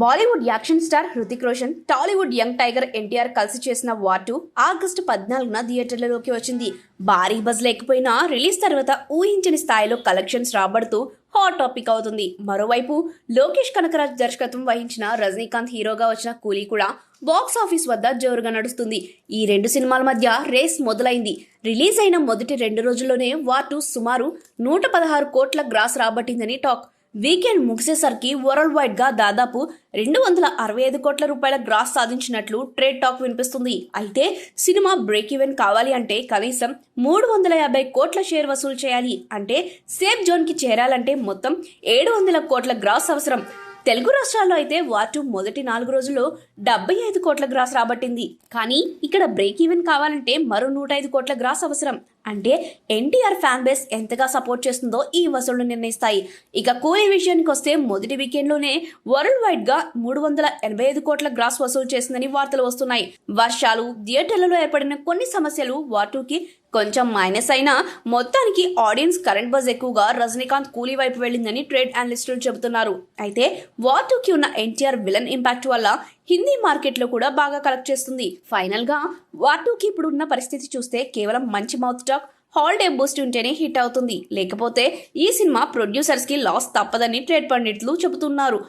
Bollywood action star Hrithik Roshan, Tollywood young tiger NTR కలిసి చేసిన war 2 August 14న థియేటర్లలోకి వచ్చింది. భారీ బజ్ లేకపోయినా రిలీజ్ తర్వాత ఊహించని స్థాయిలో కలెక్షన్స్ రాబడుతూ హాట్ టాపిక్ అవుతుంది. మరోవైపు లోకేష్ కనకరాజ్ దర్శకత్వం వహించిన రజనీకాంత్ హీరోగా వచ్చిన కూలీ కూడా బాక్స్ ఆఫీస్ వద్ద జోరుగా నడుస్తుంది. ఈ రెండు సినిమాల మధ్య రేస్ మొదలైంది. రిలీజ్ అయిన మొదటి 2 రోజుల్లోనే వార్ 2 సుమారు 116 కోట్ల గ్రాస్ రాబట్టిందని టాక్. వీకెండ్ ముగిసేసరికి వరల్డ్ వైడ్ గా దాదాపు 265 కోట్ల రూపాయల గ్రాస్ సాధించినట్లు ట్రేడ్ టాక్ వినిపిస్తుంది. అయితే సినిమా బ్రేక్ ఈవెన్ కావాలి అంటే కనీసం 350 కోట్ల షేర్ వసూలు చేయాలి. అంటే సేఫ్ జోన్ కి చేరాలంటే మొత్తం 700 కోట్ల గ్రాస్ అవసరం. తెలుగు రాష్ట్రాల్లో అయితే వార్ 2 మొదటి 4 రోజుల్లో 75 కోట్ల గ్రాస్ రాబట్టింది. కానీ ఇక్కడ బ్రేక్ ఈవెన్ కావాలంటే మరో 105 కోట్ల గ్రాస్ అవసరం. అంటే ఎన్టీఆర్ ఫ్యాన్ బేస్ ఎంతగా సపోర్ట్ చేస్తుందో ఈ వసూళ్లు నిర్ణయిస్తాయి. ఇక కూలీ విషయానికి వస్తే మొదటి వీకెండ్లోనే వరల్డ్ వైడ్ గా 385 కోట్ల గ్రాస్ వసూలు చేసిందని వార్తలు వస్తున్నాయి. వర్షాలు, థియేటర్లలో ఏర్పడిన కొన్ని సమస్యలు వార్ 2కి కొంచెం మైనస్ అయినా మొత్తానికి ఆడియన్స్ కరెంట్ బజ్ ఎక్కువగా రజనీకాంత్ కూలీ వైపు వెళ్ళిందని ట్రేడ్ అనలిస్టులు చెబుతున్నారు. అయితే వార్ 2కి ఉన్న ఎన్టీఆర్ విలన్ ఇంపాక్ట్ వల్ల హిందీ మార్కెట్లో కూడా బాగా కలెక్ట్ చేస్తుంది. ఫైనల్ గా వార్ 2కి ఇప్పుడు ఉన్న పరిస్థితి చూస్తే కేవలం మంచి మౌత్ టాక్, హాలిడే బూస్ట్ ఉంటేనే హిట్ అవుతుంది. లేకపోతే ఈ సినిమా ప్రొడ్యూసర్స్ కి లాస్ తప్పదని ట్రేడ్ పండితులు చెబుతున్నారు.